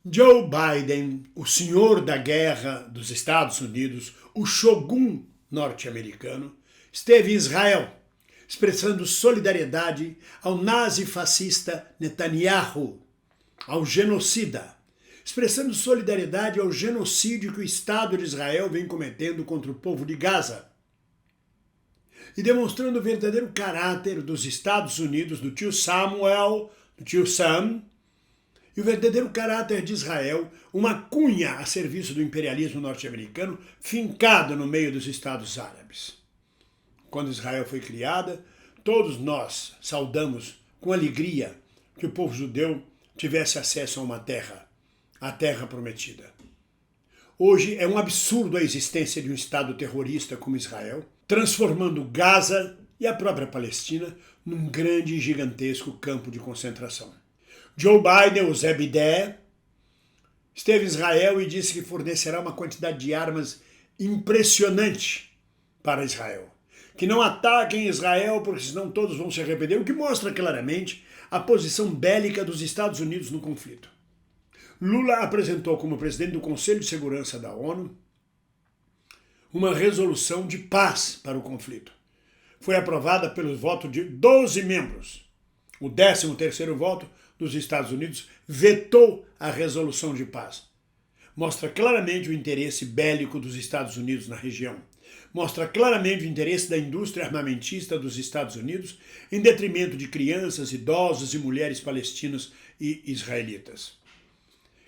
Joe Biden, o senhor da guerra dos Estados Unidos, o shogun norte-americano, esteve em Israel, expressando solidariedade ao nazi-fascista Netanyahu, ao genocida, expressando solidariedade ao genocídio que o Estado de Israel vem cometendo contra o povo de Gaza, e demonstrando o verdadeiro caráter dos Estados Unidos, do tio Samuel, do tio Sam, e o verdadeiro caráter de Israel, uma cunha a serviço do imperialismo norte-americano, fincado no meio dos Estados Árabes. Quando Israel foi criada, todos nós saudamos com alegria que o povo judeu tivesse acesso a uma terra, a terra prometida. Hoje é um absurdo a existência de um Estado terrorista como Israel, transformando Gaza e a própria Palestina num grande e gigantesco campo de concentração. Joe Biden, o Zé Bidé, esteve em Israel e disse que fornecerá uma quantidade de armas impressionante para Israel. Que não ataquem Israel, porque senão todos vão se arrepender, o que mostra claramente a posição bélica dos Estados Unidos no conflito. Lula apresentou como presidente do Conselho de Segurança da ONU uma resolução de paz para o conflito. Foi aprovada pelo voto de 12 membros. O 13º voto dos Estados Unidos vetou a resolução de paz. Mostra claramente o interesse bélico dos Estados Unidos na região. Mostra claramente o interesse da indústria armamentista dos Estados Unidos em detrimento de crianças, idosos e mulheres palestinas e israelitas.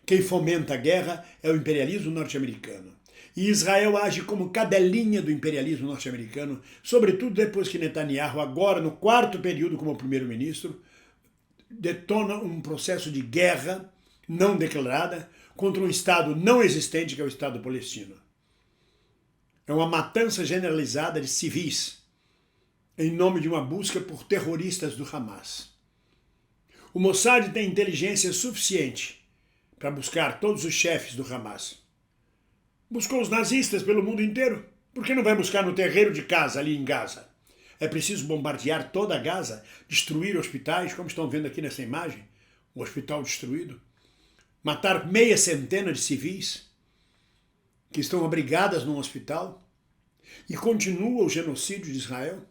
Quem fomenta a guerra é o imperialismo norte-americano. E Israel age como cadelinha do imperialismo norte-americano, sobretudo depois que Netanyahu, agora no 4º período como primeiro-ministro, detona um processo de guerra não declarada contra um Estado não existente, que é o Estado palestino. É uma matança generalizada de civis, em nome de uma busca por terroristas do Hamas. O Mossad tem inteligência suficiente para buscar todos os chefes do Hamas. Buscou os nazistas pelo mundo inteiro. Por que não vai buscar no terreiro de casa, ali em Gaza? É preciso bombardear toda a Gaza, destruir hospitais, como estão vendo aqui nessa imagem, um hospital destruído, matar meia centena de civis que estão abrigadas num hospital, e continua o genocídio de Israel.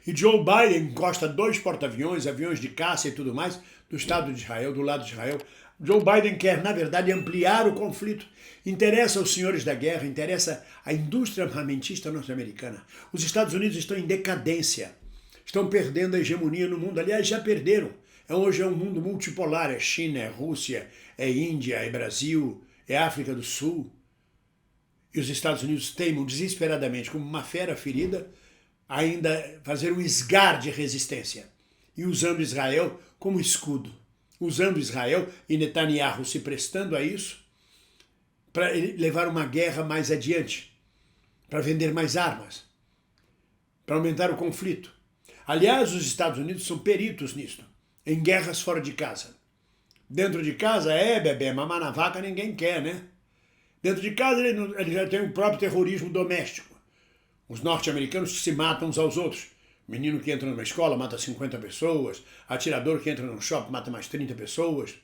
E Joe Biden encosta 2 porta-aviões, aviões de caça e tudo mais, do Estado de Israel, do lado de Israel. Joe Biden quer, na verdade, ampliar o conflito. Interessa aos senhores da guerra, interessa à indústria armamentista norte-americana. Os Estados Unidos estão em decadência, estão perdendo a hegemonia no mundo. Aliás, já perderam. Hoje é um mundo multipolar, é China, é Rússia, é Índia, é Brasil, é África do Sul. E os Estados Unidos teimam desesperadamente, como uma fera ferida, ainda fazer um esgar de resistência. E usando Israel como escudo. Usando Israel e Netanyahu se prestando a isso para levar uma guerra mais adiante, para vender mais armas, para aumentar o conflito. Aliás, os Estados Unidos são peritos nisto, em guerras fora de casa. Dentro de casa, bebê, mamar na vaca ninguém quer, né? Dentro de casa ele já tem o próprio terrorismo doméstico. Os norte-americanos que se matam uns aos outros. Menino que entra numa escola mata 50 pessoas, atirador que entra num shopping mata mais 30 pessoas.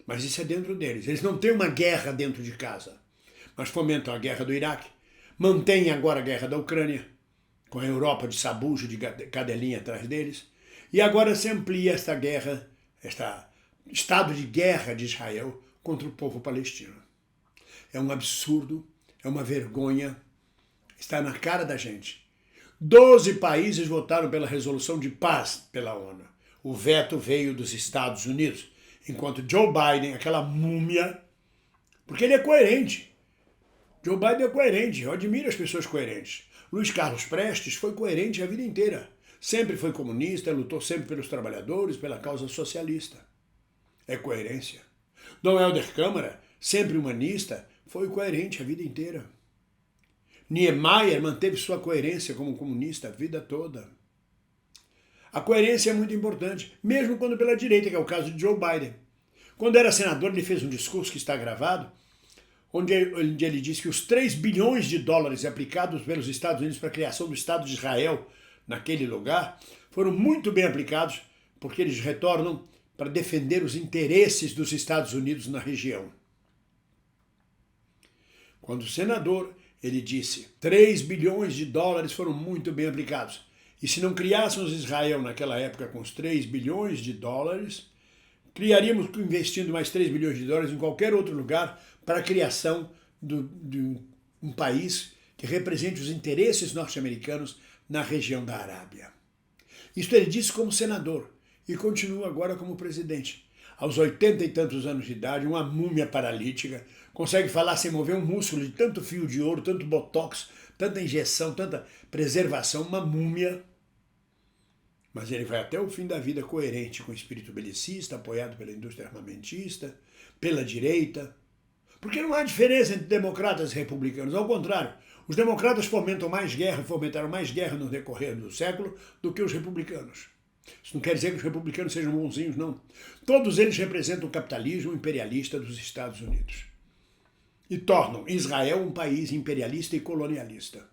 Mas isso é dentro deles. Eles não têm uma guerra dentro de casa, mas fomentam a guerra do Iraque, mantêm agora a guerra da Ucrânia, com a Europa de sabujo, de cadelinha atrás deles, e agora se amplia esta guerra, este estado de guerra de Israel contra o povo palestino. É um absurdo, é uma vergonha, está na cara da gente. 12 países votaram pela resolução de paz pela ONU. O veto veio dos Estados Unidos, enquanto Joe Biden, aquela múmia, porque ele é coerente. Joe Biden é coerente, eu admiro as pessoas coerentes. Luiz Carlos Prestes foi coerente a vida inteira. Sempre foi comunista, lutou sempre pelos trabalhadores, pela causa socialista. É coerência. Dom Helder Câmara, sempre humanista, foi coerente a vida inteira. Niemeyer manteve sua coerência como comunista a vida toda. A coerência é muito importante, mesmo quando pela direita, que é o caso de Joe Biden. Quando era senador, ele fez um discurso que está gravado, onde ele disse que os 3 bilhões de dólares aplicados pelos Estados Unidos para a criação do Estado de Israel naquele lugar foram muito bem aplicados, porque eles retornam para defender os interesses dos Estados Unidos na região. Quando senador, ele disse: 3 bilhões de dólares foram muito bem aplicados. E se não criássemos Israel naquela época com os 3 bilhões de dólares, criaríamos investindo mais 3 bilhões de dólares em qualquer outro lugar para a criação de um país que represente os interesses norte-americanos na região da Arábia. Isto ele disse como senador e continua agora como presidente. Aos 80 e tantos anos de idade, uma múmia paralítica, consegue falar sem mover um músculo de tanto fio de ouro, tanto botox, tanta injeção, tanta preservação, uma múmia. Mas ele vai até o fim da vida coerente com o espírito belicista, apoiado pela indústria armamentista, pela direita. Porque não há diferença entre democratas e republicanos. Ao contrário, os democratas fomentam mais guerra, fomentaram mais guerra no decorrer do século do que os republicanos. Isso não quer dizer que os republicanos sejam bonzinhos, não. Todos eles representam o capitalismo imperialista dos Estados Unidos. E tornam Israel um país imperialista e colonialista.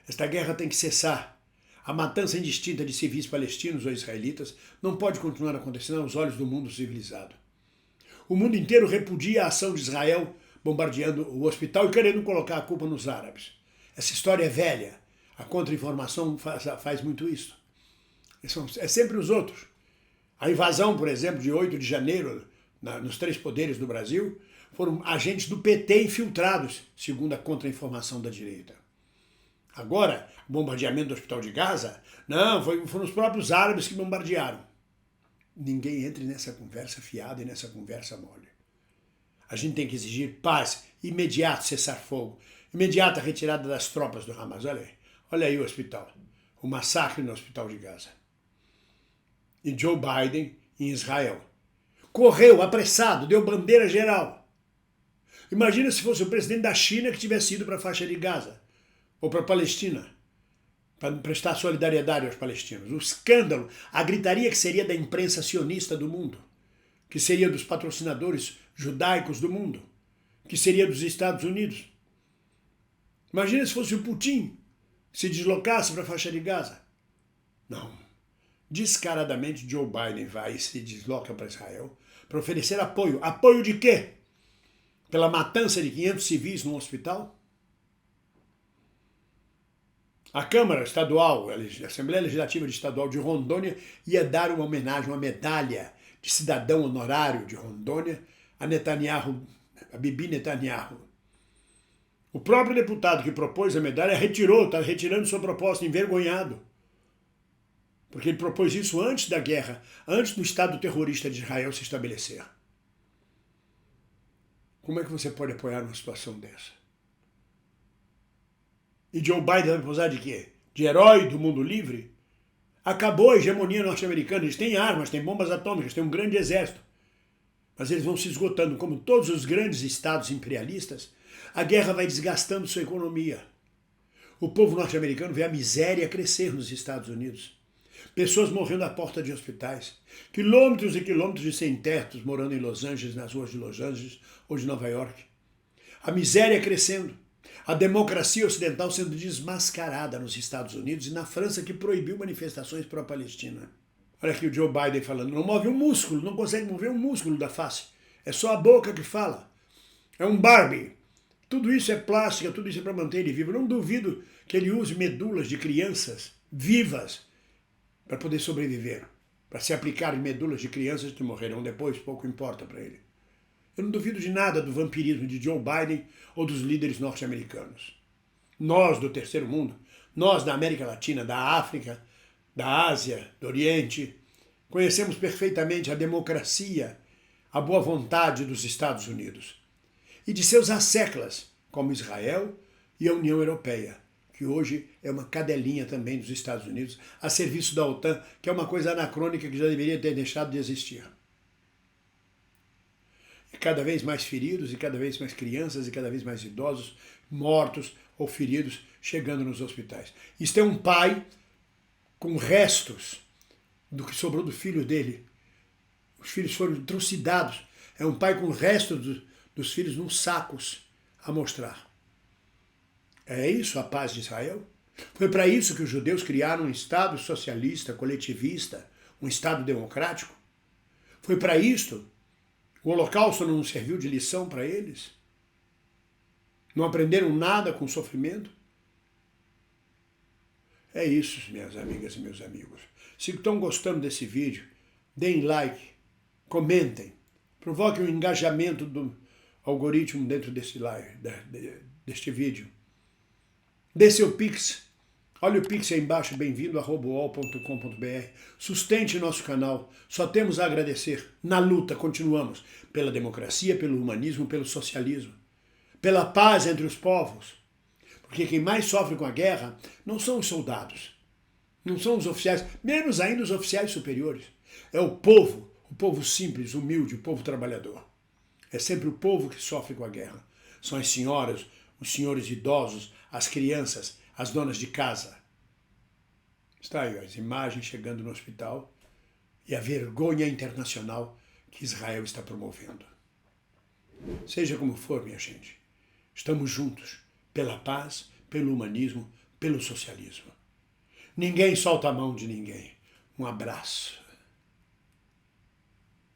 Esta guerra tem que cessar. A matança indistinta de civis palestinos ou israelitas não pode continuar acontecendo aos olhos do mundo civilizado. O mundo inteiro repudia a ação de Israel bombardeando o hospital e querendo colocar a culpa nos árabes. Essa história é velha. A contra-informação faz muito isso. É sempre os outros. A invasão, por exemplo, de 8 de janeiro, nos 3 poderes do Brasil, foram agentes do PT infiltrados, segundo a contra-informação da direita. Agora, o bombardeamento do hospital de Gaza, não, foram os próprios árabes que bombardearam. Ninguém entre nessa conversa fiada e nessa conversa mole. A gente tem que exigir paz, imediato cessar-fogo, imediata retirada das tropas do Hamas. Olha aí o hospital, o massacre no hospital de Gaza. E Joe Biden em Israel. Correu, apressado, deu bandeira geral. Imagina se fosse o presidente da China que tivesse ido para a faixa de Gaza, ou para a Palestina, para prestar solidariedade aos palestinos. O escândalo, a gritaria que seria da imprensa sionista do mundo, que seria dos patrocinadores judaicos do mundo, que seria dos Estados Unidos. Imagina se fosse o Putin que se deslocasse para a faixa de Gaza. Não. Descaradamente, Joe Biden vai e se desloca para Israel para oferecer apoio. Apoio de quê? Pela matança de 500 civis num hospital? A Câmara Estadual, a Assembleia Legislativa Estadual de Rondônia ia dar uma homenagem, uma medalha de cidadão honorário de Rondônia a Netanyahu, a Bibi Netanyahu. O próprio deputado que propôs a medalha retirou, está retirando sua proposta, envergonhado. Porque ele propôs isso antes da guerra, antes do Estado terrorista de Israel se estabelecer. Como é que você pode apoiar uma situação dessa? E Joe Biden vai posar de quê? De herói do mundo livre? Acabou a hegemonia norte-americana, eles têm armas, têm bombas atômicas, têm um grande exército. Mas eles vão se esgotando, como todos os grandes estados imperialistas, a guerra vai desgastando sua economia. O povo norte-americano vê a miséria crescer nos Estados Unidos. Pessoas morrendo à porta de hospitais. Quilômetros e quilômetros de sem-tetos morando em Los Angeles, nas ruas de Los Angeles ou de Nova York. A miséria crescendo. A democracia ocidental sendo desmascarada nos Estados Unidos e na França, que proibiu manifestações pró-Palestina. Olha aqui o Joe Biden falando, não move um músculo, não consegue mover um músculo da face. É só a boca que fala. É um Barbie. Tudo isso é plástica, tudo isso é para manter ele vivo. Eu não duvido que ele use medulas de crianças vivas para poder sobreviver. Para se aplicar em medulas de crianças que morrerão depois, pouco importa para ele. Eu não duvido de nada do vampirismo de Joe Biden ou dos líderes norte-americanos. Nós do terceiro mundo, nós da América Latina, da África, da Ásia, do Oriente, conhecemos perfeitamente a democracia, a boa vontade dos Estados Unidos e de seus asseclas, como Israel e a União Europeia, que hoje é uma cadelinha também dos Estados Unidos, a serviço da OTAN, que é uma coisa anacrônica que já deveria ter deixado de existir. E cada vez mais feridos, e cada vez mais crianças, e cada vez mais idosos, mortos ou feridos, chegando nos hospitais. Isto é um pai com restos do que sobrou do filho dele. Os filhos foram trucidados. É um pai com restos dos filhos nos sacos a mostrar. É isso a paz de Israel? Foi para isso que os judeus criaram um Estado socialista, coletivista, um Estado democrático? Foi para isto? O Holocausto não serviu de lição para eles? Não aprenderam nada com o sofrimento? É isso, minhas amigas e meus amigos. Se estão gostando desse vídeo, deem like, comentem, provoquem um engajamento do algoritmo dentro deste vídeo. Dê seu Pix. Olha o Pix aí embaixo, bem-vindo@uol.com.br. Sustente nosso canal. Só temos a agradecer. Na luta continuamos pela democracia, pelo humanismo, pelo socialismo, pela paz entre os povos. Porque quem mais sofre com a guerra não são os soldados, não são os oficiais, menos ainda os oficiais superiores. É o povo simples, humilde, o povo trabalhador. É sempre o povo que sofre com a guerra. São as senhoras, os senhores idosos, as crianças, as donas de casa. Está aí as imagens chegando no hospital e a vergonha internacional que Israel está promovendo. Seja como for, minha gente, estamos juntos pela paz, pelo humanismo, pelo socialismo. Ninguém solta a mão de ninguém. Um abraço.